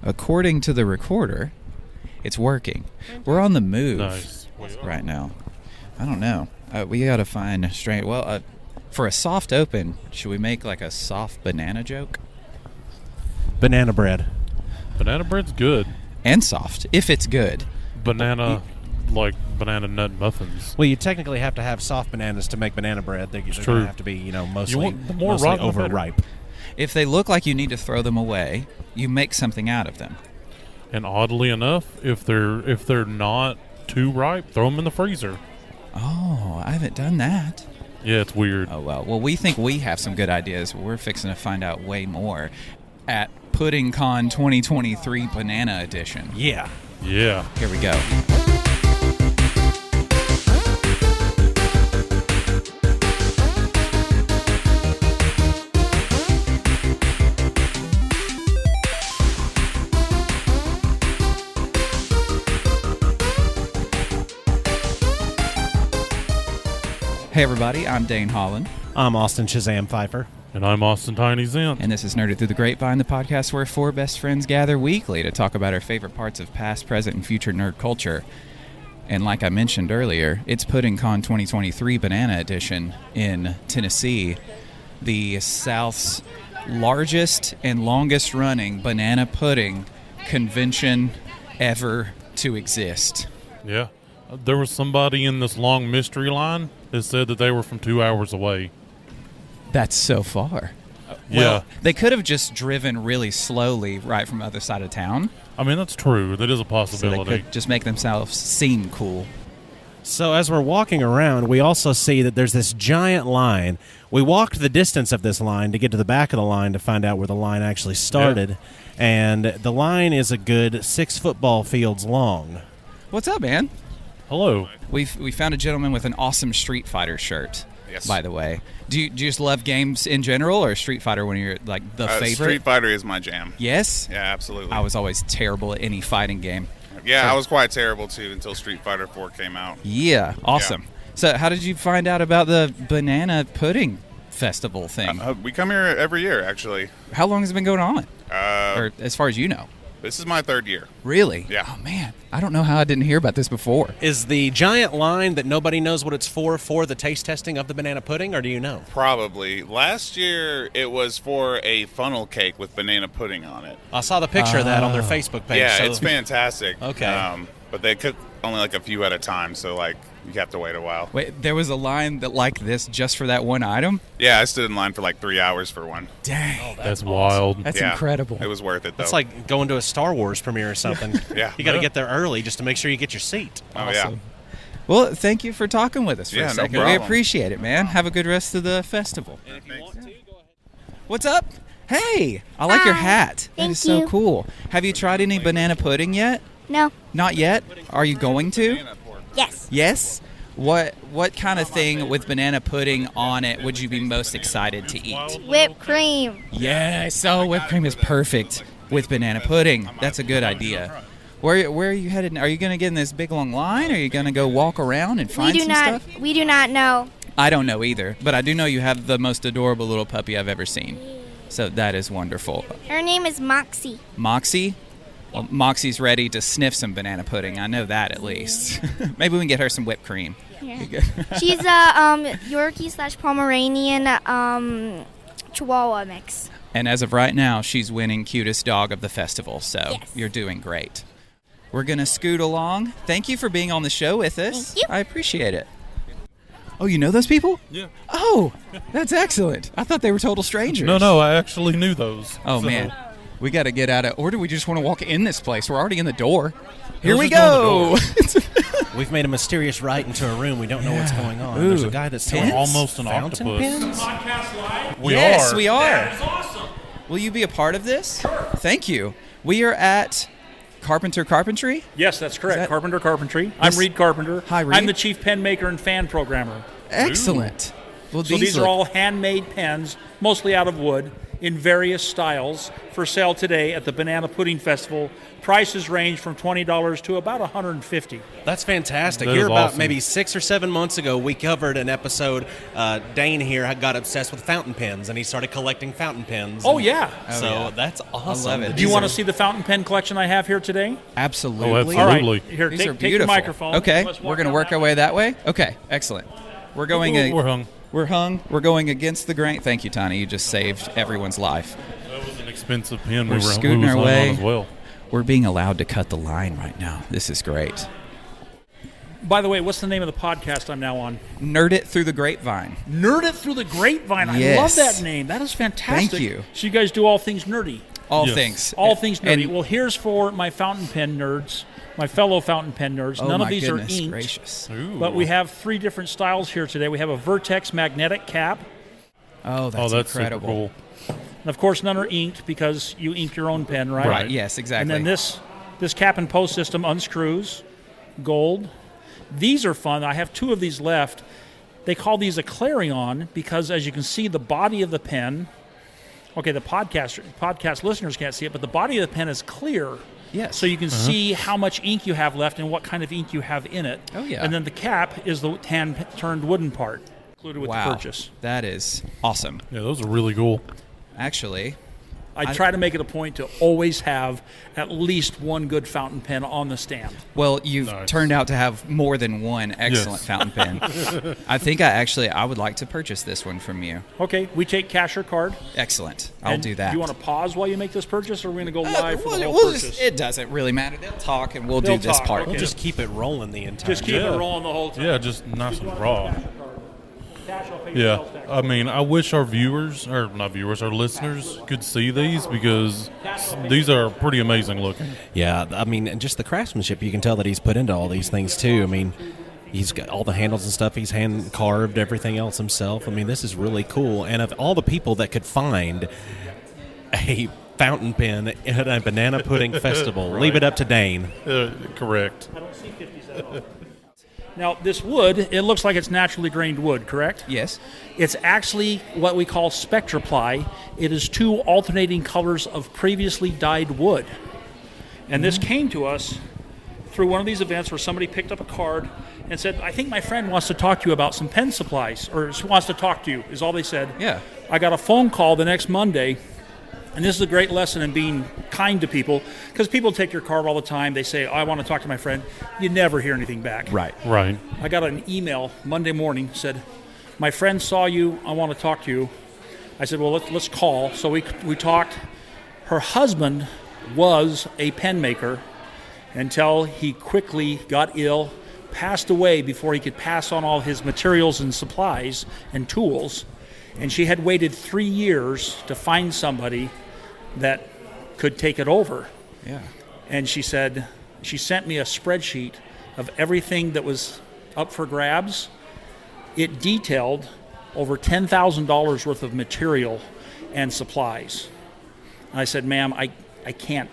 according to the recorder, it's working. We're on the move right now. I don't know. We got to find a strain. Well, for a soft open, should we make like a soft banana joke? Banana bread. Banana bread's good. And soft, if it's good. Banana nut muffins. Well, you technically have to have soft bananas to make banana bread. They're going to have to be, mostly overripe. If they look like you need to throw them away, you make something out of them. And oddly enough, if they're not too ripe, throw them in the freezer. Oh, I haven't done that. Yeah, it's weird. Oh, well. Well, we think we have some good ideas. We're fixing to find out way more at PuddingCon 2023 Banana Edition. Yeah. Yeah. Here we go. Hey everybody, I'm Dane Holland. I'm Austin Shazam Pfeiffer. And I'm Austin Tiny Zent. And this is Nerded Through the Grapevine, the podcast where four best friends gather weekly to talk about our favorite parts of past, present, and future nerd culture. And like I mentioned earlier, it's PuddingCon 2023 Banana Edition in Tennessee, the South's largest and longest running banana pudding convention ever to exist. Yeah. There was somebody in this long mystery line that said that they were from 2 hours away. That's so far. Well, they could have just driven really slowly right from the other side of town. I mean, that's true. That is a possibility. So they could just make themselves seem cool. So as we're walking around, we also see that there's this giant line. We walked the distance of this line to get to the back of the line to find out where the line actually started. Yeah. And the line is a good 6 football fields long. What's up, man? Hello. We found a gentleman with an awesome Street Fighter shirt. Yes. By the way, do you just love games in general, or Street Fighter when you're like the favorite? Street Fighter is my jam. Yes. Yeah, absolutely. I was always terrible at any fighting game. Yeah, so. I was quite terrible too until Street Fighter 4 came out. Yeah, awesome. Yeah. So, how did you find out about the banana pudding festival thing? We come here every year, actually. How long has it been going on? Or as far as you know? This is my 3rd year. Really? Yeah. Oh, man. I don't know how I didn't hear about this before. Is the giant line that nobody knows what it's for the taste testing of the banana pudding, or do you know? Probably. Last year, it was for a funnel cake with banana pudding on it. I saw the picture of that on their Facebook page. Yeah, it's fantastic. Okay. But they cook only like a few at a time, so like you have to wait a while. Wait, there was a line that like this just for that one item? Yeah, I stood in line for like 3 hours for one. Dang. Oh, that's wild. That's incredible. It was worth it, though. It's like going to a Star Wars premiere or something. Yeah. You got to get there early just to make sure you get your seat. Oh, yeah. Well, thank you for talking with us for a second. No problem. We appreciate it, man. Have a good rest of the festival. And if you want to, go ahead. What's up? Hey, I like your hat. That is so cool. Have you tried any banana pudding yet? No. Not yet? Are you going to? Yes. Yes? What kind of thing with banana pudding on it would you be most excited to eat? Whipped cream. Yes, whipped cream is perfect with banana pudding. That's a good idea. Where are you headed? Are you going to get in this big long line? Or are you going to go walk around and find some stuff? We do not know. I don't know either, but I do know you have the most adorable little puppy I've ever seen. So that is wonderful. Her name is Moxie. Moxie? Well, Moxie's ready to sniff some banana pudding. I know that at least. Maybe we can get her some whipped cream. Yeah. She's a Yorkie/Pomeranian Chihuahua mix. And as of right now, she's winning cutest dog of the festival. So You're doing great. We're going to scoot along. Thank you for being on the show with us. Thank you. I appreciate it. Oh, you know those people? Yeah. Oh, that's excellent. I thought they were total strangers. No, I actually knew those. Oh, so. man. We got to get out of... Or do we just want to walk in this place? We're already in the door. Here we go. We've made a mysterious right into a room. We don't know what's going on. Ooh. There's a guy that's selling almost an fountain octopus. pens? Yes, we are. That is awesome. Will you be a part of this? Sure. Thank you. We are at Carpentry? Yes, that's correct. That- Carpenter Carpentry. I'm Reed Carpenter. Hi, Reed. I'm the chief pen maker and fan programmer. Excellent. Well, So these are all handmade pens, mostly out of wood. in various styles for sale today at the Banana Pudding Festival. Prices range from $20 to about $150. That's fantastic. That Here is about awesome. maybe 6 or 7 months ago, we covered an episode. Dane here had got obsessed with fountain pens, and he started collecting fountain pens. Oh, yeah. So yeah. that's awesome. love it. Do you These want are- to see the fountain pen collection I have here today? Absolutely. Oh, absolutely. All right. Absolutely. Here, These take are the beautiful. microphone. Okay, Let's we're walk going to down work our way that way. Okay, excellent. We're going. We're hung. We're hung. We're going against the grain. Thank you, Tiny. You just saved everyone's life. That was an expensive pen. We're we scooting was our hung way. on as well. We're being allowed to cut the line right now. This is great. By the way, what's the name of the podcast I'm now on? Nerd it through the grapevine. Nerd It Through the Grapevine. I Yes. love that name. That is fantastic. Thank you. So you guys do all things nerdy. All Yes. things. All things nerdy. And- Well, here's for my fountain pen nerds, my fellow fountain pen nerds. oh None my of these goodness are inked, gracious. Ooh. but we have 3 different styles here today. We have a Vertex magnetic cap. Oh, that's, that's incredible. super cool. And of course, none are inked because you ink your own pen, right? Right. Yes, exactly. And then this cap and post system unscrews, gold. These are fun. I have 2 of these left. They call these a clarion because, as you can see, the body of the pen. Okay, the podcast listeners can't see it, but the body of the pen is clear. Yes. So you can see how much ink you have left and what kind of ink you have in it. Oh, yeah. And then the cap is the hand-turned wooden part included with wow. the purchase. That is awesome. Yeah, those are really cool. Actually, I try to make it a point to always have at least one good fountain pen on the stand. well, you've Nice. turned out to have more than one excellent Yes. fountain pen. I think I would like to purchase this one from you. Okay, we take cash or card. Excellent. I'll And do that. Do you want to pause while you make this purchase, or are we going to go live for the whole we'll purchase? it doesn't really matter. They'll talk and we'll They'll do this talk, part. okay. We'll just keep it rolling the entire Just keep time. it rolling the whole time. Yeah, just nice and raw. Cash, I'll pay your Yeah, sales tax. I mean, I wish our viewers, or not viewers, our listeners could see these because these are pretty amazing looking. Yeah, I mean, and just the craftsmanship, you can tell that he's put into all these things too. I mean, he's got all the handles and stuff. He's hand carved everything else himself. I mean, this is really cool. And of all the people that could find a fountain pen at a banana pudding festival, Right. leave it up to Dane. Correct. I don't see 50s at all. Now, this wood, it looks like it's naturally grained wood, correct? Yes. It's actually what we call spectroply. It is 2 alternating colors of previously dyed wood. And this came to us through one of these events where somebody picked up a card and said, I think my friend wants to talk to you about some pen supplies, or wants to talk to you, is all they said. Yeah. I got a phone call the next Monday, and this is a great lesson in being kind to people, because people take your card all the time. They say, I want to talk to my friend. You never hear anything back. Right. Right. I got an email Monday morning, said, my friend saw you, I want to talk to you. I said, well, let's call. So we talked. Her husband was a pen maker until he quickly got ill, passed away before he could pass on all his materials and supplies and tools. And she had waited 3 years to find somebody that could take it over. Yeah. And she said, she sent me a spreadsheet of everything that was up for grabs. It detailed over $10,000 worth of material and supplies. And I said, ma'am, I can't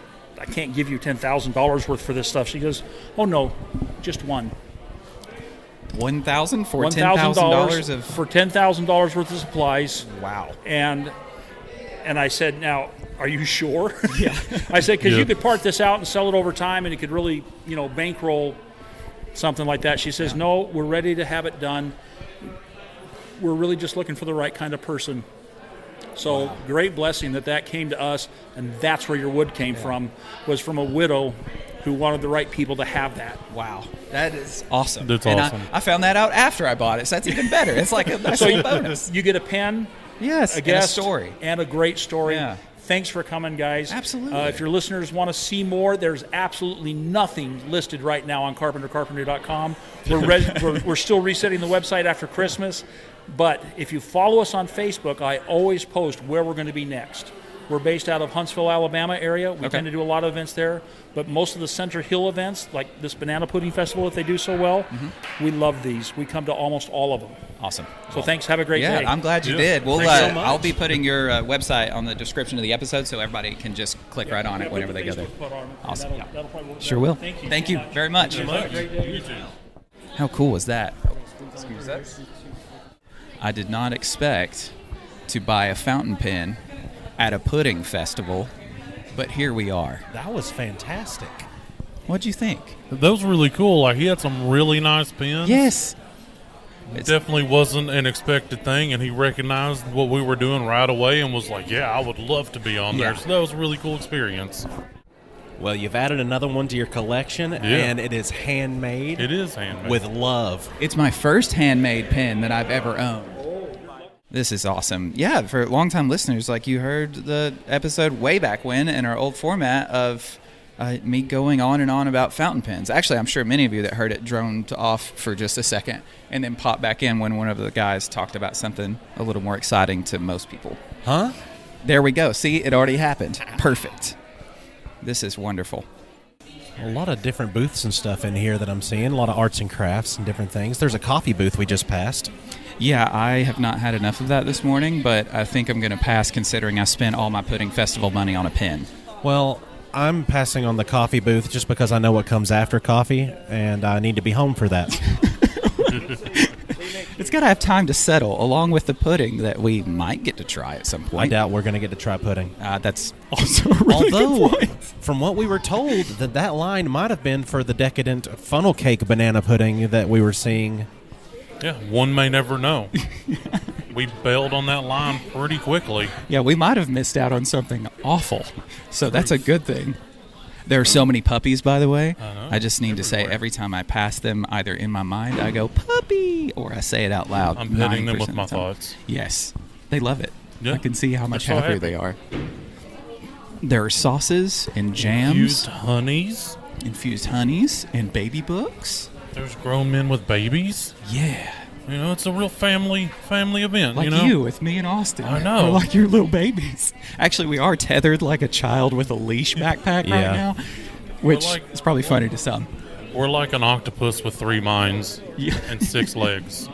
give you $10,000 worth for this stuff. She goes, oh no, just one. $1,000 for $10,000 of for $10,000 worth of supplies. wow. And I said, now, are you sure? Yeah. I said, because you could part this out and sell it over time, and it could really, bankroll something like that. She says, no, we're ready to have it done. We're really just looking for the right kind of person. So great blessing that came to us, and that's where your wood came from, was from a widow who wanted the right people to have that. Wow. That is awesome. That's and awesome. I found that out after I bought it, so that's even better. It's like a nice little bonus. You get a pen, Yes, a and guest, a story. and a great story. Yeah. Thanks for coming, guys. Absolutely. If your listeners want to see more, there's absolutely nothing listed right now on carpentry.com. We're still resetting the website after Christmas, but if you follow us on Facebook, I always post where we're going to be next. We're based out of Huntsville, Alabama area. We tend to do a lot of events there, but most of the Center Hill events, like this Banana Pudding Festival that they do so well, we love these. We come to almost all of them. Awesome. So thanks. Have a great Yeah, day. I'm glad you Yeah. did. We'll, Thanks so much. I'll be putting your website on the description of the episode so everybody can just click right on it whenever they go there. Awesome. Yeah. That'll probably work Sure better. will. Thank you. Thank you very much. Have a great day. How cool was that? Excuse us. I did not expect to buy a fountain pen at a pudding festival, but here we are. That was fantastic. What'd you think? That was really cool. Like, he had some really nice pens. Yes. It definitely wasn't an expected thing, and he recognized what we were doing right away and was like, yeah, I would love to be on there. Yeah. So that was a really cool experience. Well, you've added another one to your collection, and it is handmade. It is handmade. With love. It's my first handmade pen that I've ever owned. This is awesome. Yeah, for longtime listeners, like you heard the episode way back when in our old format of me going on and on about fountain pens. Actually, I'm sure many of you that heard it droned off for just a second and then popped back in when one of the guys talked about something a little more exciting to most people. Huh? There we go. See, it already happened. Perfect. This is wonderful. A lot of different booths and stuff in here that I'm seeing. A lot of arts and crafts and different things. There's a coffee booth we just passed. Yeah, I have not had enough of that this morning, but I think I'm going to pass considering I spent all my Pudding Festival money on a pen. Well, I'm passing on the coffee booth just because I know what comes after coffee, and I need to be home for that. It's got to have time to settle, along with the pudding that we might get to try at some I point. doubt we're going to get to try pudding. That's also a really Although, good point. from what we were told, that line might have been for the decadent funnel cake banana pudding that we were seeing. Yeah, one may never know. We bailed on that line pretty quickly. Yeah, we might have missed out on something awful, so that's a good thing. There are so many puppies, by the way. I know. I just need to say every time I pass them, either in my mind, I go, puppy, or I say it out loud. I'm petting them 90% with of my the time. thoughts. Yes, they love it. Yeah. I can see how much They're so happier happy. they are. There are sauces and jams, Infused honeys. infused honeys, and baby books. There's grown men with babies. Yeah. You know, it's a real family event, Like you know? you with me and Austin. I know. We're like your little babies. Actually, we are tethered like a child with a leash backpack Yeah. right now, which like- is probably funny to some. We're like an octopus with 3 minds Yeah. and 6 legs.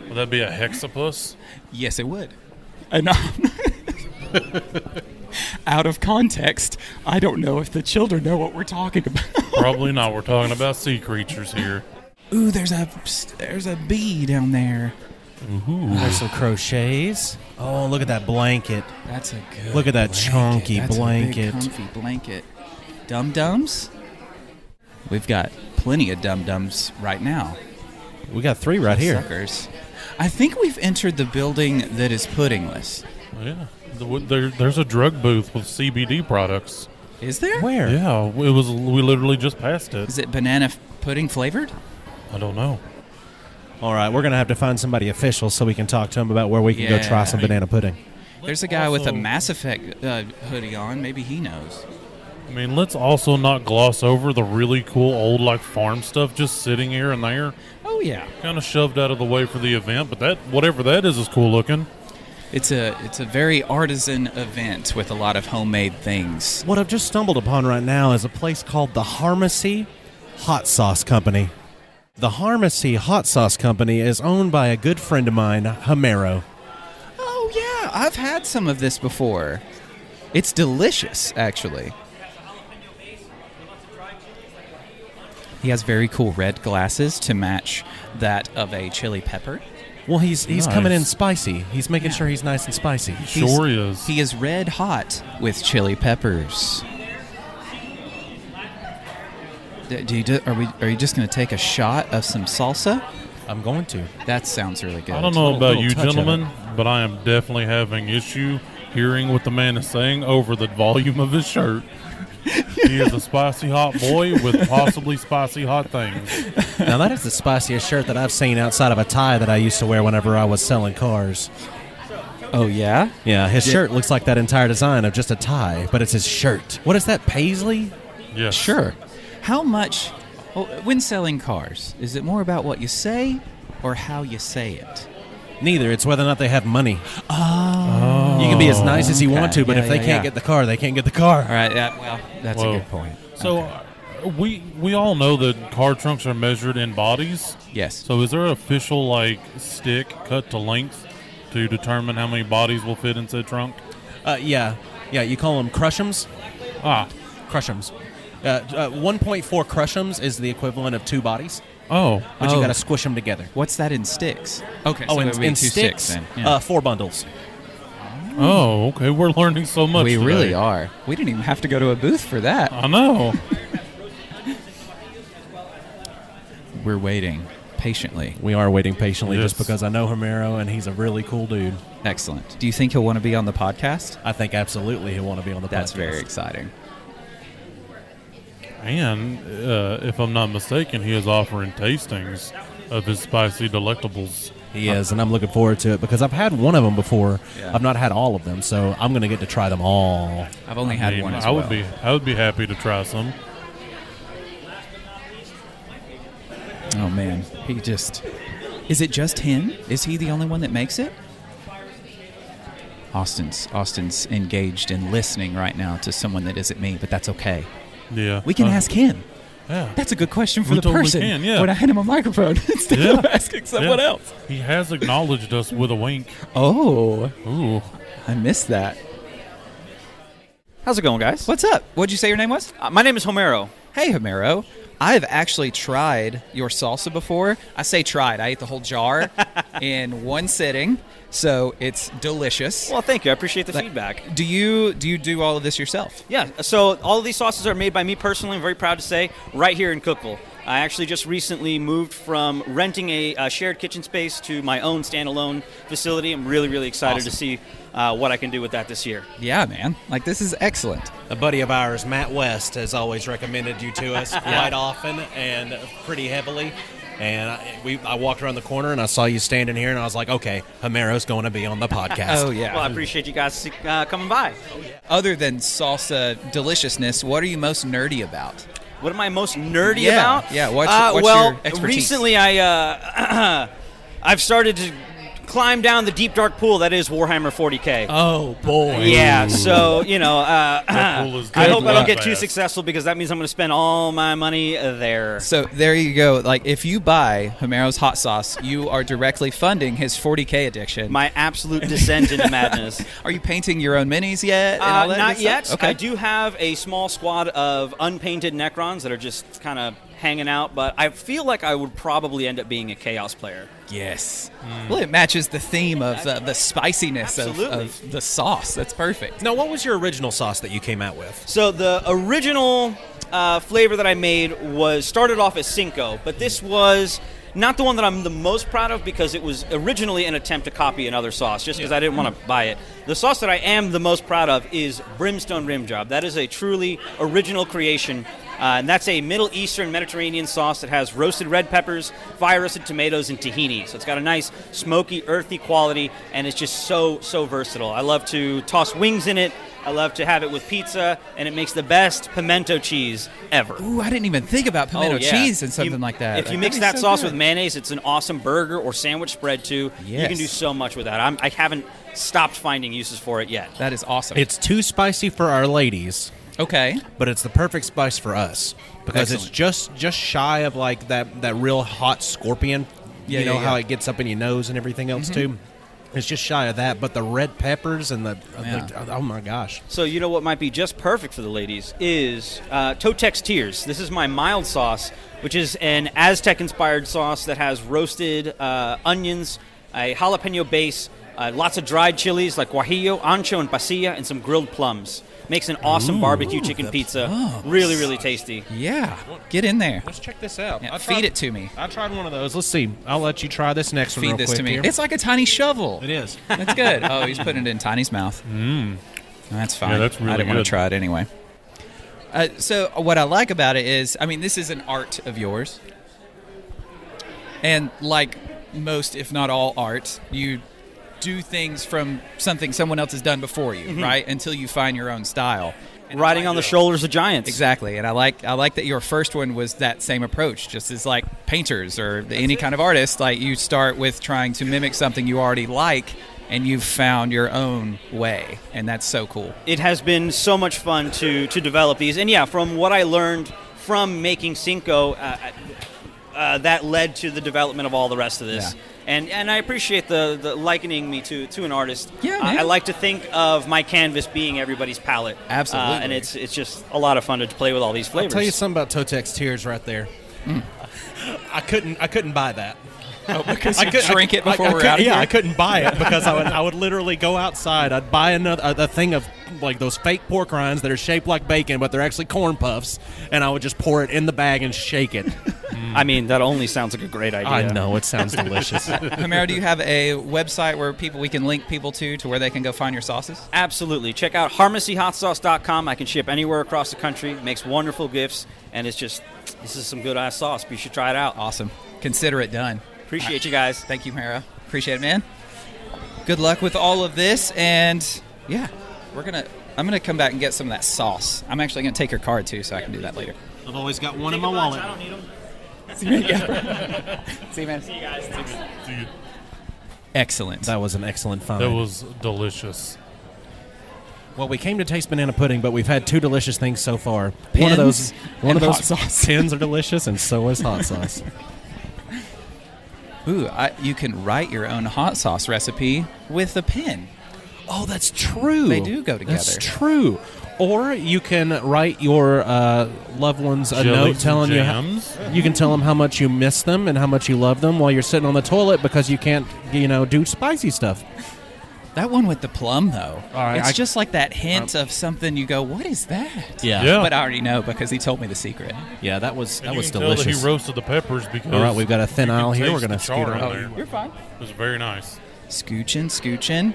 Would that be a hexapus? Yes, it would. And out of context, I don't know if the children know what we're talking about. Probably not. We're talking about sea creatures here. Ooh, there's a bee down there. There's some crochets. Oh, look at that blanket. That's a good. Look at that blanket. chunky That's blanket. A big, comfy blanket. Dum-dums. We've got plenty of dum-dums right now. We got 3 right here. Suckers. I think we've entered the building that is puddingless. Yeah. There's a drug booth with CBD products. Is there? Where? Yeah, we literally just passed it. Is it banana pudding flavored? I don't know. All right, we're going to have to find somebody official so we can talk to him about where we can go try some banana pudding. There's a guy with a Also- Mass Effect hoodie on. Maybe he knows. I mean, let's also not gloss over the really cool old like farm stuff just sitting here and there. Oh yeah. Kind of shoved out of the way for the event, but that whatever that is cool looking. It's a very artisan event with a lot of homemade things. What I've just stumbled upon right now is a place called the Harmacy Hot Sauce Company. The Harmacy Hot Sauce Company is owned by a good friend of mine, Homero. Oh yeah, I've had some of this before. It's delicious, actually. He has very cool red glasses to match that of a chili pepper. Well, he's Nice. coming in spicy. He's making sure he's nice and spicy. Sure is. He is red hot with chili peppers. Are you just going to take a shot of some salsa? I'm going to. That sounds really good. I don't know Little- about little you touch of gentlemen, but I am definitely having issue hearing what the man is saying over the volume of his shirt. He is a spicy hot boy with possibly spicy hot things. Now, that is the spiciest shirt that I've seen outside of a tie that I used to wear whenever I was selling cars. Oh yeah? Yeah, his shirt looks like that entire design of just a tie, but it's his shirt. What is that, paisley? Yes. Sure. How much, when selling cars, is it more about what you say or how you say it? Neither. It's whether or not they have money. Oh. You can be as nice as you Okay. want to, but Yeah, if they yeah, can't yeah. get the car, they can't get the car. All right, well, that's Whoa. a good point. So Okay. we all know that car trunks are measured in bodies. Yes. So is there an official like stick cut to length to determine how many bodies will fit in said trunk? Yeah, you call them crushums? Ah. Crushums. 1.4 crushums is the equivalent of 2 bodies, Oh. but you Oh. got to squish them together. What's that in sticks? Okay, Oh, so in, it would be in 2 sticks, sticks then. Yeah. 4 bundles. Oh, okay. We're learning so much We today. really are. We didn't even have to go to a booth for that. I know. We're waiting patiently. We are waiting patiently Yes. just because I know Homero and he's a really cool dude. Excellent. Do you think he'll want to be on the podcast? I think absolutely he'll want to be on the That's podcast. very exciting. And if I'm not mistaken, he is offering tastings of his spicy delectables. He is, and I'm looking forward to it because I've had one of them before. Yeah. I've not had all of them, so I'm going to get to try them all. I've only had one as I well. would be happy to try some. Oh man, he just. Is it just him? Is he the only one that makes it? Austin's engaged in listening right now to someone that isn't me, but that's okay. Yeah. We can ask him. Yeah. That's a good question for We the totally person. can, yeah. When I hand him a microphone instead of asking someone Yeah. else. He has acknowledged us with a wink. Oh, Ooh. I missed that. How's it going, guys? What's up? What'd you say your name was? My name is Homero. Hey, Homero. I've actually tried your salsa before. I say tried. I ate the whole jar in one sitting, so it's delicious. Well, thank you. I appreciate the feedback. Do you do all of this yourself? Yeah, so all of these sauces are made by me personally, I'm very proud to say, right here in Cookeville. I actually just recently moved from renting a shared kitchen space to my own standalone facility. I'm really, really excited to see what I can do with that this year. Yeah, man. Like, this is excellent. A buddy of ours, Matt West, has always recommended you to us quite often and pretty heavily. And I walked around the corner and I saw you standing here, and I was like, okay, Homero's going to be on the podcast. Oh, yeah. Well, I appreciate you guys coming by. Other than salsa deliciousness, what are you most nerdy about? What am I most nerdy about? Yeah, what's well, your expertise? recently I've started to climb down the deep dark pool that is Warhammer 40K. Oh, boy. Yeah, so, pool is I hope I dead don't get too fast. successful because that means I'm going to spend all my money there. So there you go. Like, if you buy Homero's Hot Sauce, you are directly funding his 40K addiction. My absolute descent into madness. Are you painting your own minis yet? And all that Not good stuff? yet. Okay. I do have a small squad of unpainted Necrons that are just kind of hanging out, but I feel like I would probably end up being a Chaos player. Yes. Well, it matches the theme of the spiciness Absolutely. of the sauce. That's perfect. Now, what was your original sauce that you came out with? So the original flavor that I made started off as Cinco, but this was not the one that I'm the most proud of because it was originally an attempt to copy another sauce, just because I didn't want to buy it. The sauce that I am the most proud of is Brimstone Rim Job. That is a truly original creation, and that's a Middle Eastern Mediterranean sauce that has roasted red peppers, fire-roasted tomatoes, and tahini. So it's got a nice smoky, earthy quality, and it's just so versatile. I love to toss wings in it. I love to have it with pizza, and it makes the best pimento cheese ever. Ooh, I didn't even think about pimento Oh, yeah. cheese and something like that. If you mix That'd that be so sauce good. with mayonnaise, it's an awesome burger or sandwich spread too. You Yes. can do so much with that. I haven't stopped finding uses for it yet. That is awesome. It's too spicy for our ladies, okay. but it's the perfect spice for us because Excellent. it's just shy of like that real hot scorpion. Yeah, you know yeah, how yeah. it gets up in your nose and everything else too. It's just shy of that, but the red peppers and oh my gosh. So you know what might be just perfect for the ladies is Totex Tears. This is my mild sauce, which is an Aztec-inspired sauce that has roasted onions, a jalapeno base, lots of dried chilies like guajillo, ancho, and pasilla, and some grilled plums. Makes an awesome barbecue chicken pizza. plums. Really, really tasty. Yeah. Get in there. Let's check this out. Yeah, feed it to me. I tried one of those. Let's see. I'll let you try this next one Feed real this quick to me. here. It's like a tiny shovel. It is. That's good. Oh, he's putting it in Tiny's mouth. That's fine. Yeah, that's really I didn't want good. to try it anyway. So what I like about it is, I mean, this is an art of yours. And like most, if not all art, you do things from something someone else has done before you, right? Until you find your own style. And I Riding like on the it. shoulders of giants. Exactly, and I like that your first one was that same approach. Just as like painters or any kind of artist, like you start with trying to mimic something you already like, and you've found your own way, and that's so cool. It has been so much fun to develop these. And yeah, from what I learned from making Cinco, that led to the development of all the rest of this. Yeah. And I appreciate the likening me to an artist. Yeah, man. I like to think of my canvas being everybody's palette. Absolutely. And it's just a lot of fun to play with all these I'll flavors. tell you something about Totex Tears right there. I couldn't buy that. Oh, because you drink it before we're out of here? Yeah, I couldn't buy it because I would literally go outside. I'd buy a thing of like those fake pork rinds that are shaped like bacon, but they're actually corn puffs, and I would just pour it in the bag and shake it. I mean, that only sounds like a great idea. I know, it sounds delicious. Homero, do you have a website where we can link people to where they can go find your sauces? Absolutely. Check out harmacyhotsauce.com. I can ship anywhere across the country. Makes wonderful gifts, and this is some good ass sauce. You should try it out. Awesome. Consider it done. Appreciate you guys. Thank you, Homero. Appreciate it, man. Good luck with all of this, and yeah, I'm gonna come back and get some of that sauce. I'm actually gonna take your card too, so I can do that later. I've always got one in my wallet. I don't need them. See you, man. See you guys. See you. Excellent. That was an excellent find. That was delicious. Well, we came to taste banana pudding, but we've had two delicious things so far. Pins one of those hot sauce. pins are delicious, and so is hot sauce. Ooh, you can write your own hot sauce recipe with a pen. Oh, that's true. They do go together. That's true. Or you can write your loved ones a note telling you can tell them how much you miss them and how much you love them while you're sitting on the toilet because you can't, do spicy stuff. That one with the plum, though, right, it's just like that hint of something you go, what is that? Yeah. But I already know because he told me the secret. Yeah, that was And you can delicious. tell that he roasted the peppers because. All right, we've got a thin you can aisle here. taste We're going to the char scoot in around. there. You're fine. It was very nice. Scooching.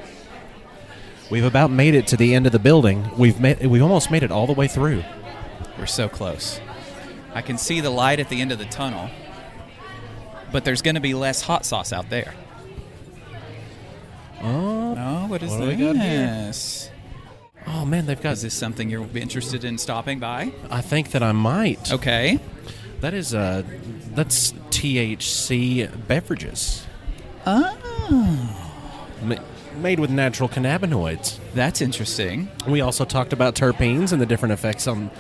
We've about made it to the end of the building. We've almost made it all the way through. We're so close. I can see the light at the end of the tunnel, but there's going to be less hot sauce out there. Oh, what is what do we got this? Oh man, they've got. Is this something you're interested in stopping by? I think that I might. Okay. That is that's THC beverages. Oh, Made with natural cannabinoids. that's interesting. We also talked about terpenes and the different effects on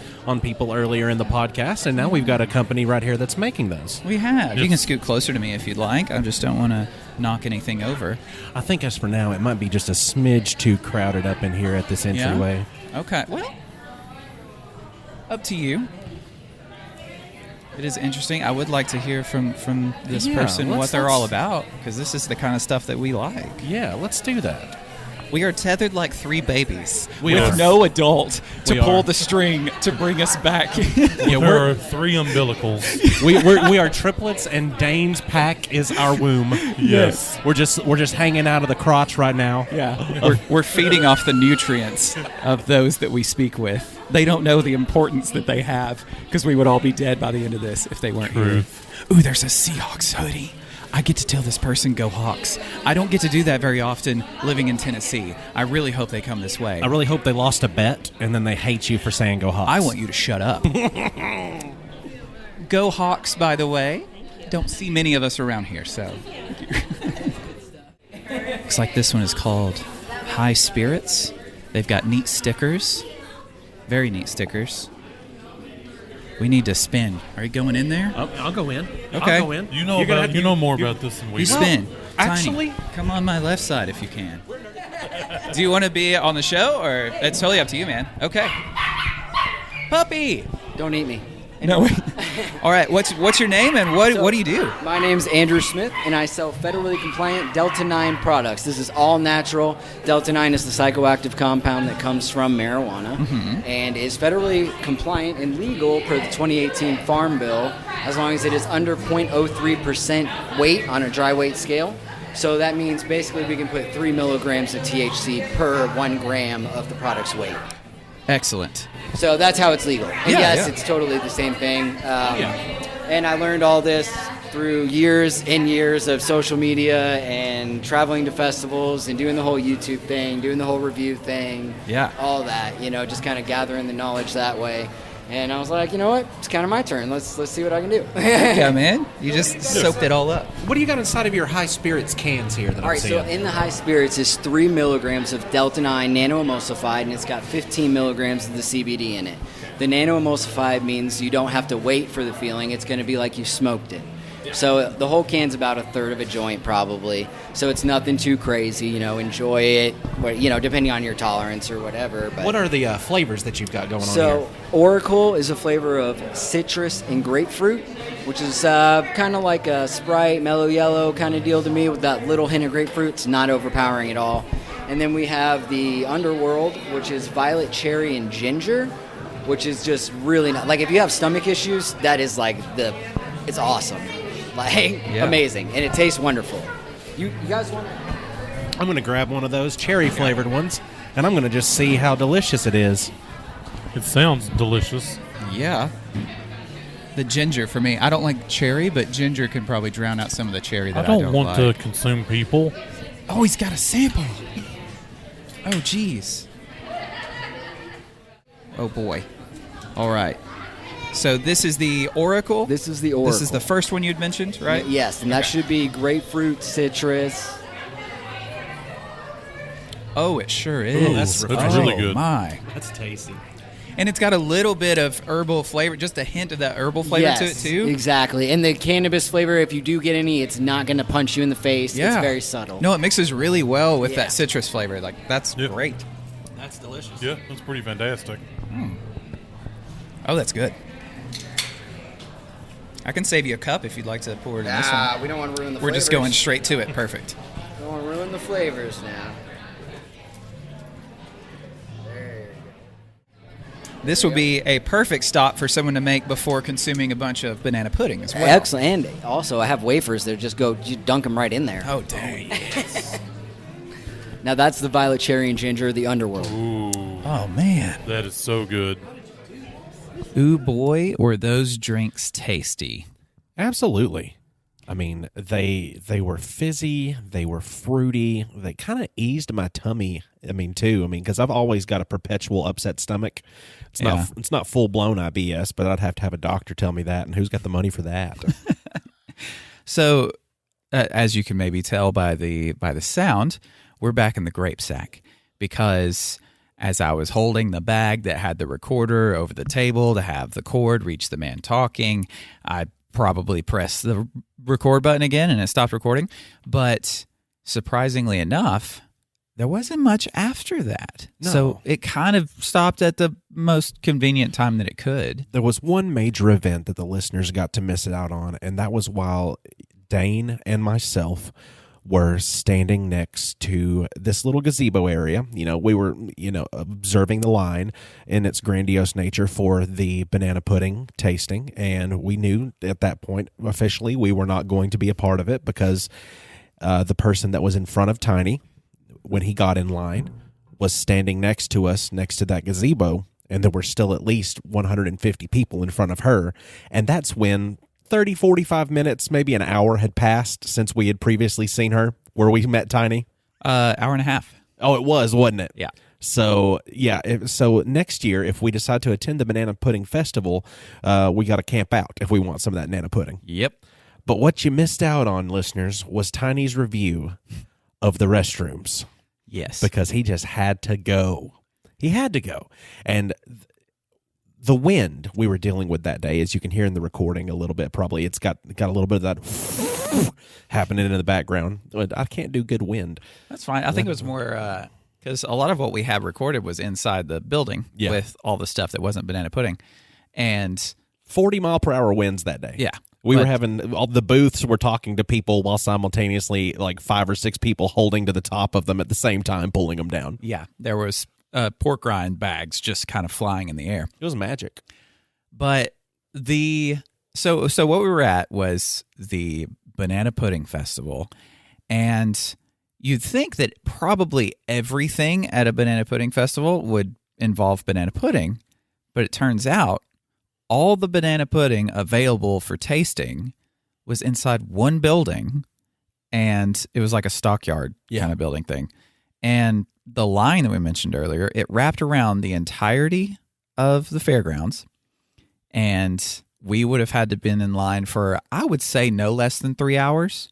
people earlier in the podcast, and now we've got a company right here that's making those. We have. You Yes. can scoot closer to me if you'd like. I just don't want to knock anything over. I think as for now, it might be just a smidge too crowded up in here at this entryway. Okay. Well, up to you. It is interesting. I would like to hear from this Yeah, person what let's- they're all about, because this is the kind of stuff that we like. Yeah, let's do that. We are tethered like three babies We with are. no adult to We pull are. the string to bring us back. Yeah, There are 3 umbilicals. we are triplets, and Dane's pack is our womb. Yes. We're just hanging out of the crotch right now. Yeah, we're feeding off the nutrients of those that we speak with. They don't know the importance that they have, because we would all be dead by the end of this if they weren't here. Ooh, there's a Seahawks hoodie. I get to tell this person, go Hawks. I don't get to do that very often living in Tennessee. I really hope they come this way. I really hope they lost a bet, and then they hate you for saying go Hawks. I want you to shut up. Go Hawks, by the way. Don't see many of us around here, so. Looks like this one is called High Spirits. They've got neat stickers. Very neat stickers. We need to spin. Are you going in there? I'll go in. Okay. I'll go in. You know more about this than we You do. spin. actually- Tiny. Come on my left side if you can. Do you want to be on the show, or it's totally up to you, man? Okay. Puppy. Don't eat me. No. Wait. All right. What's your name and what do you do? My name's Andrew Smith, and I sell federally compliant Delta 9 products. This is all natural. Delta 9 is the psychoactive compound that comes from marijuana and is federally compliant and legal per the 2018 Farm Bill as long as it is under 0.03% weight on a dry weight scale. So that means basically we can put 3 milligrams of THC per 1 gram of the product's weight. Excellent. So that's how it's legal. And Yeah, yes, yeah. it's totally the same thing. And I learned all this through years and years of social media and traveling to festivals and doing the whole YouTube thing, doing the whole review thing. Yeah. All that, just kind of gathering the knowledge that way. And I was like, you know what? It's kind of my turn. Let's see what I can do. Yeah, man. You just soaked it all up. What do you got inside of your high spirits cans here that All right, so in the high spirits is 3 milligrams of Delta 9 nano-emulsified, and it's got 15 milligrams of the CBD in it. The nano-emulsified means you don't have to wait for the feeling. It's going to be like you smoked it. So the whole can's about a third of a joint probably. So it's nothing too crazy, enjoy it, depending on your tolerance or whatever. But What are the flavors that you've got going on so here? Oracle is a flavor of citrus and grapefruit, which is kind of like a Sprite, mellow yellow kind of deal to me with that little hint of grapefruit. It's not overpowering at all. And then we have the Underworld, which is violet cherry and ginger, which is just really not, like if you have stomach issues, that is like it's awesome. Amazing. And it tastes wonderful. You guys want I'm going to grab one of those cherry-flavored ones, and I'm going to just see how delicious it is. It sounds delicious. Yeah. The ginger for me. I don't like cherry, but ginger can probably drown out some of the cherry that I don't want like. to consume people. Oh, he's got a sample. Oh, jeez. Oh, boy. All right. So this is the Oracle? This is the Oracle. This is the first one you'd mentioned, right? Yes, and that should be grapefruit, citrus. Oh, it sure is. Ooh, that's really good. My. That's tasty. And it's got a little bit of herbal flavor, just a hint of that herbal flavor to it, too. Exactly. And the cannabis flavor, if you do get any, it's not going to punch you in the face. Yeah. It's very subtle. No, it mixes really well with Yeah. that citrus flavor. That's great. That's delicious. Yeah, that's pretty fantastic. Oh, that's good. I can save you a cup if you'd like to pour it in this one. We don't want to ruin the We're flavors. just going straight to it. Perfect. Don't want to ruin the flavors now. There you go. This will be a perfect stop for someone to make before consuming a bunch of banana pudding as well. Excellent. And also, I have wafers that just you dunk them right in there. Oh, dang. Now, that's the violet cherry and ginger, the Underworld. Ooh, Oh, man. that is so good. Ooh, boy, were those drinks tasty. Absolutely. I mean, they were fizzy, they were fruity, they kind of eased my tummy. Because I've always got a perpetual upset stomach. It's not full blown IBS, but I'd have to have a doctor tell me that, and who's got the money for that? So, as you can maybe tell by the sound, we're back in the grape sack because as I was holding the bag that had the recorder over the table to have the cord reach the man talking, I probably pressed the record button again and it stopped recording. But surprisingly enough, there wasn't much after that. No. So it kind of stopped at the most convenient time that it could. There was one major event that the listeners got to miss it out on, and that was while Dane and myself were standing next to this little gazebo area. We were, observing the line in its grandiose nature for the banana pudding tasting, and we knew at that point officially we were not going to be a part of it because the person that was in front of Tiny when he got in line was standing next to us, next to that gazebo, and there were still at least 150 people in front of her, and that's when 30, 45 minutes, maybe an hour had passed since we had previously seen her, where we met Tiny. Hour and a half. Oh, it was, wasn't it? Yeah. So, so next year, if we decide to attend the Banana Pudding Festival, we got to camp out if we want some of that banana pudding. Yep. But what you missed out on, listeners, was Tiny's review of the restrooms. Yes. Because he just had to go. He had to go. And the wind we were dealing with that day, as you can hear in the recording a little bit, probably it's got a little bit of that happening in the background. I can't do good wind. That's fine. I think it was more because a lot of what we had recorded was inside the building with all the stuff that wasn't banana pudding. And 40-mile-per-hour winds that day. Yeah. We were having all the booths were talking to people while simultaneously like 5 or 6 people holding to the top of them at the same time, pulling them down. Yeah, there was pork rind bags just kind of flying in the air. It was magic. But so what we were at was the Banana Pudding Festival, and you'd think that probably everything at a Banana Pudding Festival would involve banana pudding, but it turns out all the banana pudding available for tasting was inside one building, and it was like a stockyard kind of building thing. And the line that we mentioned earlier, it wrapped around the entirety of the fairgrounds, and we would have had to been in line for, I would say, no less than 3 hours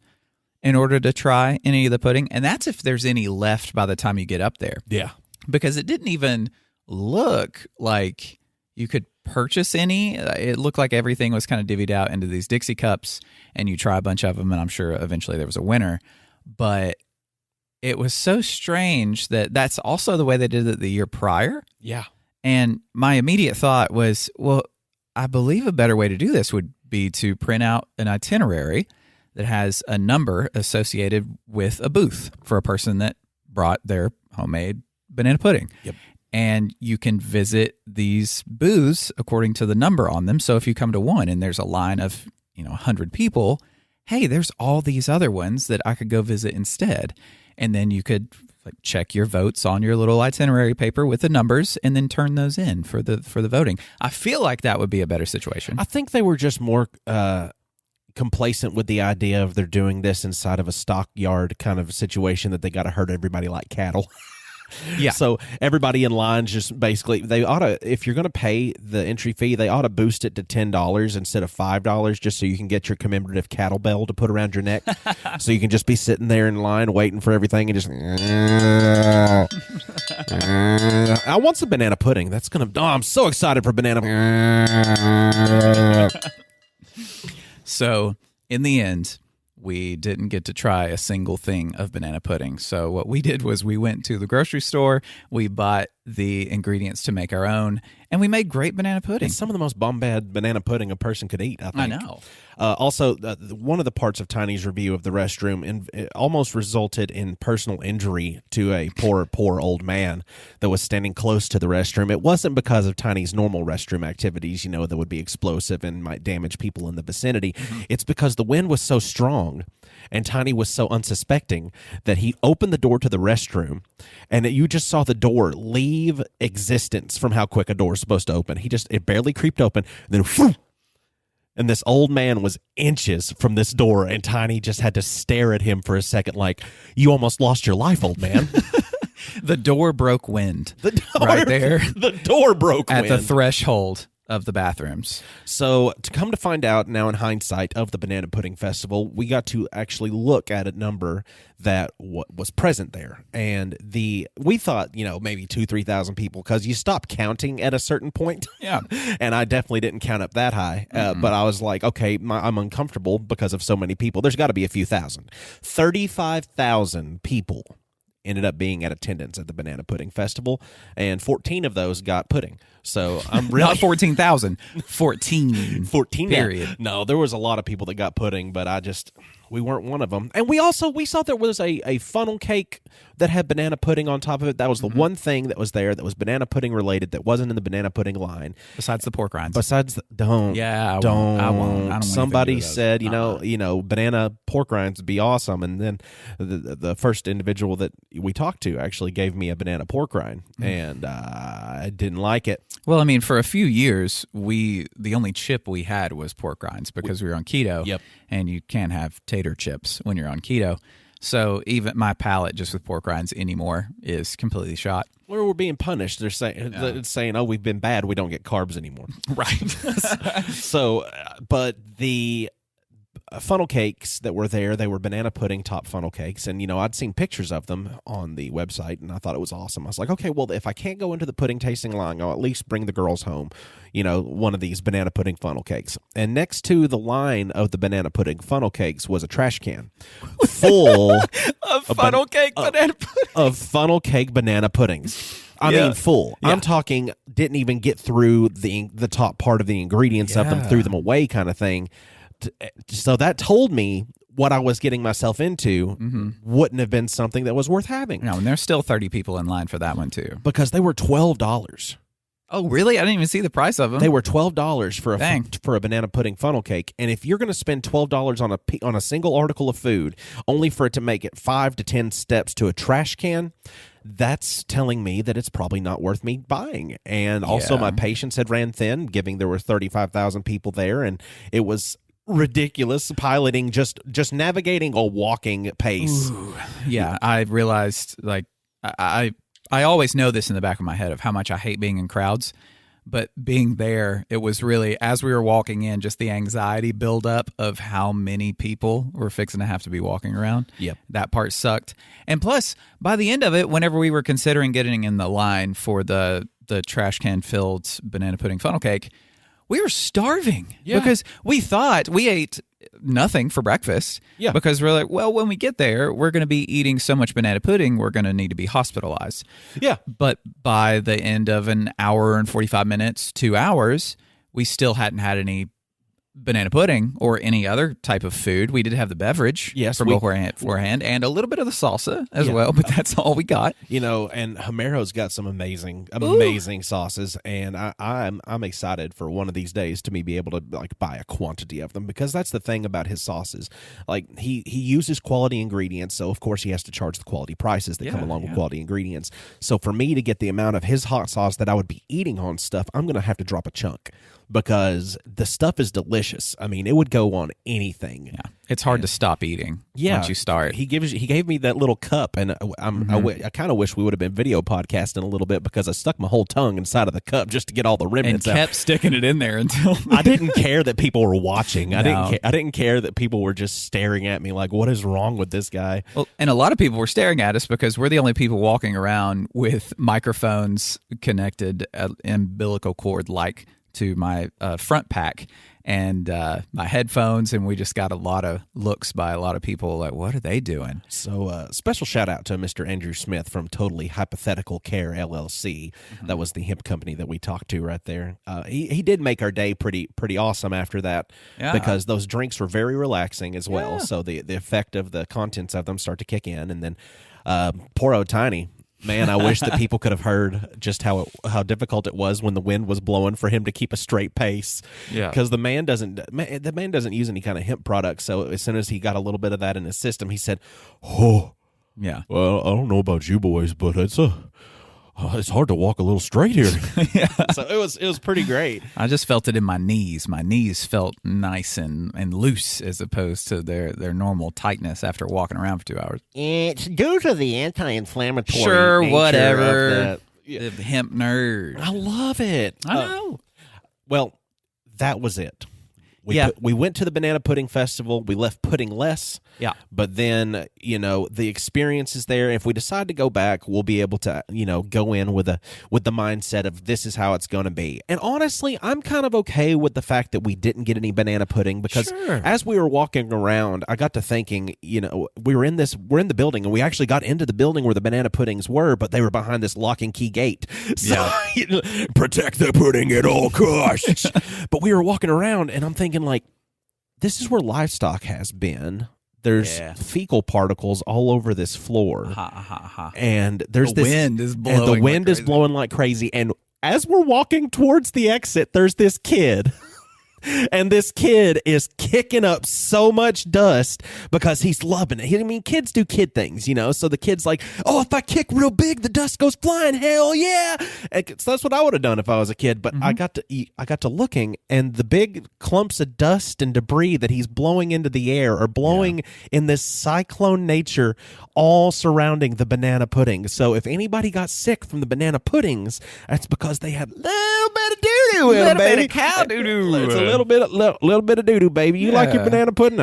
in order to try any of the pudding. And that's if there's any left by the time you get up there. Yeah. Because it didn't even look like you could purchase any. It looked like everything was kind of divvied out into these Dixie cups, and you try a bunch of them, and I'm sure eventually there was a winner. But it was so strange that that's also the way they did it the year prior. Yeah. And my immediate thought was, well, I believe a better way to do this would be to print out an itinerary that has a number associated with a booth for a person that brought their homemade banana pudding. Yep. And you can visit these booths according to the number on them. So if you come to one and there's a line of, 100 people, hey, there's all these other ones that I could go visit instead. And then you could check your votes on your little itinerary paper with the numbers and then turn those in for the voting. I feel like that would be a better situation. I think they were just more complacent with the idea of they're doing this inside of a stockyard kind of situation that they got to herd everybody like cattle. Yeah. So everybody in line just basically, they ought to, if you're going to pay the entry fee, they ought to boost it to $10 instead of $5 just so you can get your commemorative cattle bell to put around your neck. So you can just be sitting there in line waiting for everything and just, I want some banana pudding. That's going to, I'm so excited for banana. So in the end, we didn't get to try a single thing of banana pudding. So what we did was we went to the grocery store, we bought the ingredients to make our own, and we made great banana pudding. It's some of the most bombad banana pudding a person could eat, I think. I know. Also, one of the parts of Tiny's review of the restroom it almost resulted in personal injury to a poor old man that was standing close to the restroom. It wasn't because of Tiny's normal restroom activities, that would be explosive and might damage people in the vicinity. Mm-hmm. It's because the wind was so strong and Tiny was so unsuspecting that he opened the door to the restroom, and you just saw the door leave existence from how quick a door is supposed to open. It barely creeped open, and then whew, and this old man was inches from this door, and Tiny just had to stare at him for a second like, you almost lost your life, old man. The door broke wind. Right there. The door broke at wind. the threshold of the bathrooms. So to come to find out now in hindsight of the Banana Pudding Festival, we got to actually look at a number that was present there. And we thought, maybe 2,000-3,000 people because you stop counting at a certain point. Yeah. And I definitely didn't count up that high. But I was like, okay, I'm uncomfortable because of so many people. There's got to be a few thousand. 35,000 people ended up being at attendance at the Banana Pudding Festival, and 14 of those got pudding. So I'm really not 14,000, 14. 14 period. Yeah. No, there was a lot of people that got pudding, but we weren't one of them. And we saw there was a funnel cake that had banana pudding on top of it. That was the one thing that was there that was banana pudding related that wasn't in the banana pudding line. Besides the pork rinds. Don't. Yeah, I don't. won't. I don't Somebody said, banana pork rinds would be awesome, and then the first individual that we talked to actually gave me a banana pork rind, and I didn't like it. Well, I mean, for a few years, the only chip we had was pork rinds because we were on keto. Yep. And you can't have tater chips when you're on keto. So even my palate just with pork rinds anymore is completely shot. Well, we're being punished. They're saying, oh, we've been bad. We don't get carbs anymore. Right. So, but the funnel cakes that were there, they were banana pudding top funnel cakes. And, I'd seen pictures of them on the website, and I thought it was awesome. I was like, okay, well, if I can't go into the pudding tasting line, I'll at least bring the girls home, one of these banana pudding funnel cakes. And next to the line of the banana pudding funnel cakes was a trash can full of funnel cake banana pudding. Of funnel cake banana puddings. I mean, full. Yeah. I'm talking didn't even get through the top part of the ingredients of them, threw them away kind of thing. So that told me what I was getting myself into wouldn't have been something that was worth having. No, and there's still 30 people in line for that one, too. Because they were $12. Oh, really? I didn't even see the price of them. They were $12 for a banana pudding funnel cake. And if you're going to spend $12 on a single article of food, only for it to make it 5 to 10 steps to a trash can, that's telling me that it's probably not worth me buying. And also my patience had ran thin, given there were 35,000 people there, and it was ridiculous piloting, just navigating a walking pace. Ooh. Yeah, I realized, I always know this in the back of my head of how much I hate being in crowds, but being there, it was really, as we were walking in, just the anxiety buildup of how many people were fixing to have to be walking around. Yep. That part sucked. And plus, by the end of it, whenever we were considering getting in the line for the trash can filled banana pudding funnel cake, we were starving Yeah. because we thought we ate nothing for breakfast. Yeah. Because we're like, well, when we get there, we're going to be eating so much banana pudding, we're going to need to be hospitalized. Yeah. But by the end of an hour and 45 minutes, 2 hours, we still hadn't had any banana pudding or any other type of food. We did have the beverage from beforehand and a little bit of the salsa as well, but that's all we got. You know, and Jamero's got some amazing sauces, and I'm excited for one of these days to be able to like buy a quantity of them, because that's the thing about his sauces. Like he uses quality ingredients, so of course he has to charge the quality prices that come along with quality ingredients. So for me to get the amount of his hot sauce that I would be eating on stuff, I'm going to have to drop a chunk, because the stuff is delicious. I mean, it would go on anything. Yeah, it's hard to stop eating once you start. He gave me that little cup, and I kind of wish we would have been video podcasting a little bit, because I stuck my whole tongue inside of the cup just to get all the remnants and kept sticking it in there until I didn't care that people were watching. No. I didn't care that people were just staring at me like, what is wrong with this guy? Well, and a lot of people were staring at us because we're the only people walking around with microphones connected umbilical cord like to my front pack and my headphones, and we just got a lot of looks by a lot of people like, what are they doing? So special shout out to Mr. Andrew Smith from Totally Hypothetical Care LLC. That was the hemp company that we talked to right there. He did make our day pretty awesome after that, because those drinks were very relaxing as well. So the effect of the contents of them start to kick in, and then poor old Tiny. Man, I wish that people could have heard just how difficult it was when the wind was blowing for him to keep a straight pace. Yeah, because the man doesn't use any kind of hemp products. So as soon as he got a little bit of that in his system, he said, "Oh, yeah. Well, I don't know about you boys, but it's hard to walk a little straight here." So it was pretty great. I just felt it in my knees. My knees felt nice and loose as opposed to their normal tightness after walking around for 2 hours. It's due to the anti-inflammatory Sure, nature whatever. of The hemp nerd. I love it. I know. Well, that was it. We went to the Banana Pudding Festival. We left pudding less. Yeah. But then, the experience is there. If we decide to go back, we'll be able to, go in with the mindset of this is how it's going to be. And honestly, I'm kind of okay with the fact that we didn't get any banana pudding, because as we were walking around, I got to thinking, we're in the building, and we actually got into the building where the banana puddings were, but they were behind this lock and key gate. So, protect the pudding at all costs. But we were walking around, and I'm thinking, like, this is where livestock has been. There's fecal particles all over this floor, and there's the wind is blowing. And the wind is blowing like crazy. And as we're walking towards the exit, there's this kid. And this kid is kicking up so much dust because he's loving it. I mean, kids do kid things, So the kid's like, "Oh, if I kick real big, the dust goes flying. Hell yeah!" And so that's what I would have done if I was a kid. But I got to looking, and the big clumps of dust and debris that he's blowing into the air are blowing in this cyclone nature, all surrounding the banana pudding. So if anybody got sick from the banana puddings, that's because they had a little bit of doo-doo in them, baby. Bit of cow doo-doo. It's a little bit of doo-doo, baby. You like your banana pudding?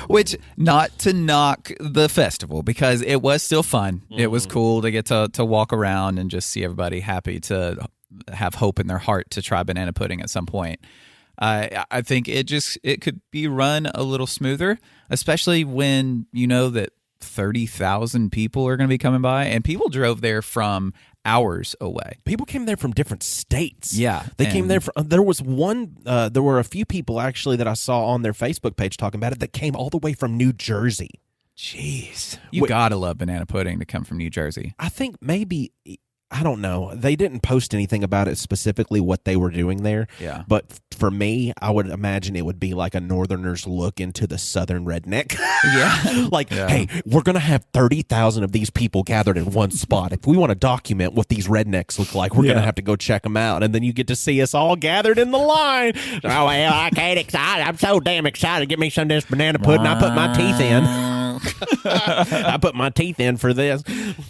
Which, not to knock the festival, because it was still fun. It was cool to get to walk around and just see everybody happy to have hope in their heart to try banana pudding at some point. I think it could be run a little smoother, especially when you know that 30,000 people are going to be coming by, and people drove there from hours away. People came there from different states. Yeah. They came there there were a few people actually that I saw on their Facebook page talking about it that came all the way from New Jersey. Jeez. You gotta love banana pudding to come from New Jersey. I think maybe, I don't know. They didn't post anything about it specifically what they were doing there. Yeah. But for me, I would imagine it would be like a northerner's look into the southern redneck. Yeah. Hey, we're going to have 30,000 of these people gathered in one spot. If we want to document what these rednecks look like, we're going to have to go check them out. And then you get to see us all gathered in the line. Oh, well, I can't excited. I'm so damn excited. Give me some of this banana pudding. I put my teeth in. I put my teeth in for this.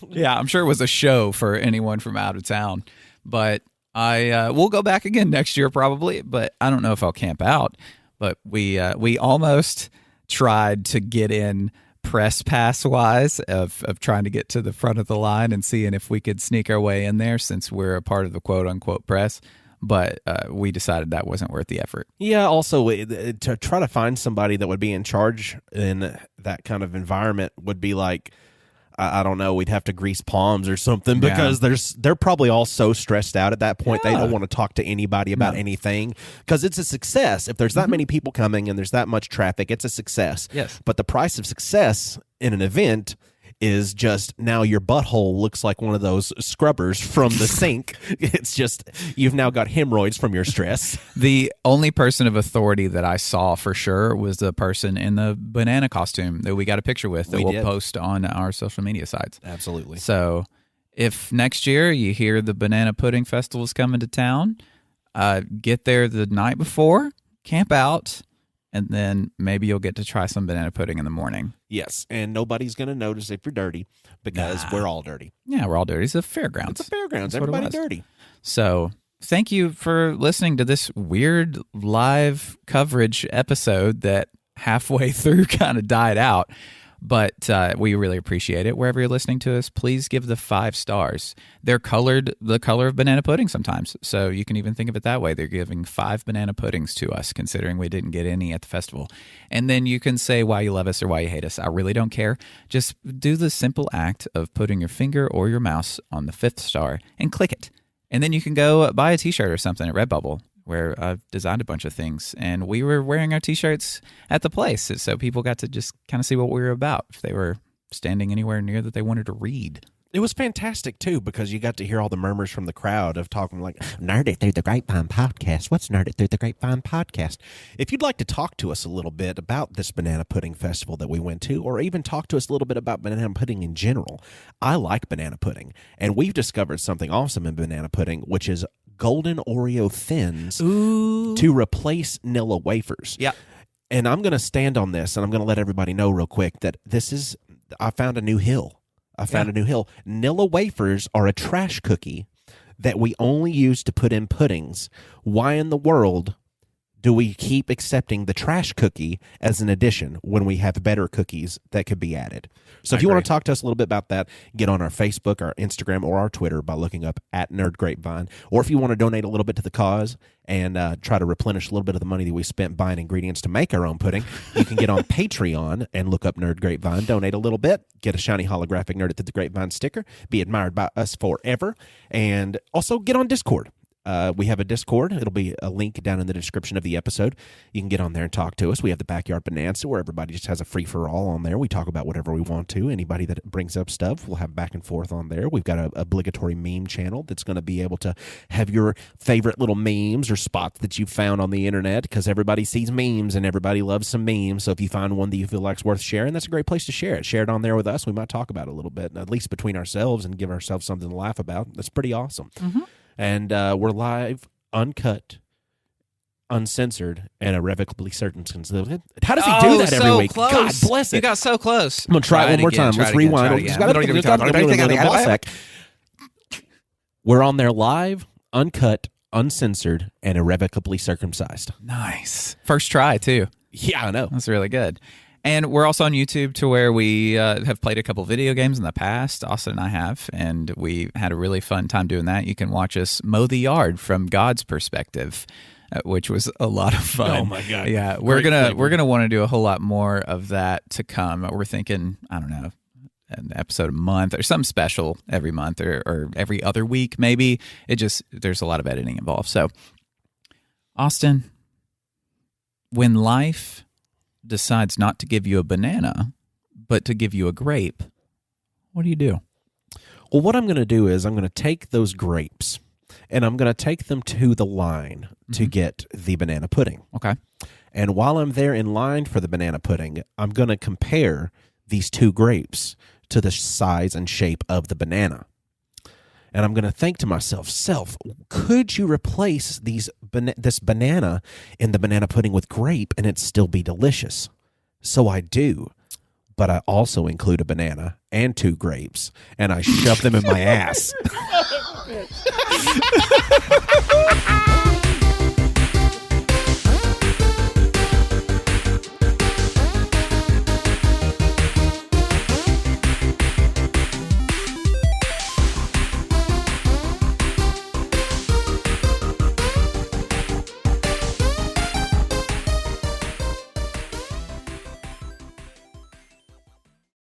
Yeah, I'm sure it was a show for anyone from out of town. But we'll go back again next year probably, but I don't know if I'll camp out. But we almost tried to get in press pass wise of trying to get to the front of the line and seeing if we could sneak our way in there since we're a part of the quote unquote press. but we decided that wasn't worth the effort. Yeah, also, to try to find somebody that would be in charge in that kind of environment would be like, I don't know, we'd have to grease palms or something because they're probably all so stressed out at that point. They don't want to talk to anybody about anything because it's a success. If there's that many people coming and there's that much traffic, it's a success. Yes. But the price of success in an event is just now your butthole looks like one of those scrubbers from the sink. It's just you've now got hemorrhoids from your stress. The only person of authority that I saw for sure was the person in the banana costume that we got a picture with that we'll post on our social media sites. Absolutely. So if next year you hear the Banana Pudding Festival is coming to town, get there the night before, camp out, and then maybe you'll get to try some banana pudding in the morning. Yes, and nobody's going to notice if you're dirty because we're all dirty. Yeah, we're all dirty. It's a fairgrounds. It's a fairgrounds. Everybody's dirty. So thank you for listening to this weird live coverage episode that halfway through kind of died out. But we really appreciate it. Wherever you're listening to us, please give the 5 stars. They're colored the color of banana pudding sometimes, so you can even think of it that way. They're giving 5 banana puddings to us, considering we didn't get any at the festival. And then you can say why you love us or why you hate us. I really don't care. Just do the simple act of putting your finger or your mouse on the 5th star and click it. And then you can go buy a t-shirt or something at Redbubble, where I've designed a bunch of things, and we were wearing our t-shirts at the place, so people got to just kind of see what we were about if they were standing anywhere near that they wanted to read. It was fantastic, too, because you got to hear all the murmurs from the crowd of talking like, Nerd It Through the Grapevine Podcast. What's Nerd It Through the Grapevine Podcast? If you'd like to talk to us a little bit about this Banana Pudding Festival that we went to, or even talk to us a little bit about banana pudding in general, I like banana pudding, and we've discovered something awesome in banana pudding, which is golden Oreo thins to replace Nilla wafers. Yeah. And I'm going to stand on this, and I'm going to let everybody know real quick that I found a new hill. Nilla wafers are a trash cookie that we only use to put in puddings. Why in the world do we keep accepting the trash cookie as an addition when we have better cookies that could be added? So if you want to talk to us a little bit about that, get on our Facebook, our Instagram, or our Twitter by looking up @NerdGrapevine. Or if you want to donate a little bit to the cause and try to replenish a little bit of the money that we spent buying ingredients to make our own pudding, you can get on Patreon and look up Nerd Grapevine, donate a little bit, get a shiny holographic Nerd It Through the Grapevine sticker, be admired by us forever, and also get on Discord. We have a Discord. It'll be a link down in the description of the episode. You can get on there and talk to us. We have the Backyard Bonanza where everybody just has a free-for-all on there. We talk about whatever we want to. Anybody that brings up stuff, we'll have back and forth on there. We've got an obligatory meme channel that's going to be able to have your favorite little memes or spots that you found on the internet because everybody sees memes and everybody loves some memes. So if you find one that you feel like's worth sharing, that's a great place to share it. Share it on there with us. We might talk about it a little bit, at least between ourselves, and give ourselves something to laugh about. That's pretty awesome. Mm-hmm. And we're live, uncut, uncensored, and irrevocably certain. How does he do that every week? Close. God bless it. You got so close. I'm going to try it one more time. Let's rewind. We're on there live, uncut, uncensored, and irrevocably circumcised. Nice. First try, too. Yeah, I know. That's really good. And we're also on YouTube to where we have played a couple video games in the past. Austin and I have, and we had a really fun time doing that. You can watch us mow the yard from God's perspective, which was a lot of fun. Oh my God! Yeah, we're gonna want to do a whole lot more of that to come. We're thinking, I don't know, an episode a month or something special every month or every other week maybe. There's a lot of editing involved. So, Austin, when life decides not to give you a banana, but to give you a grape, what do you do? Well, what I'm going to do is I'm going to take those grapes and I'm going to take them to the line to get the banana pudding. Okay. And while I'm there in line for the banana pudding, I'm going to compare these 2 grapes to the size and shape of the banana. And I'm going to think to myself, could you replace this banana in the banana pudding with grape and it still be delicious? So I do, but I also include a banana and 2 grapes, and I shove them in my ass.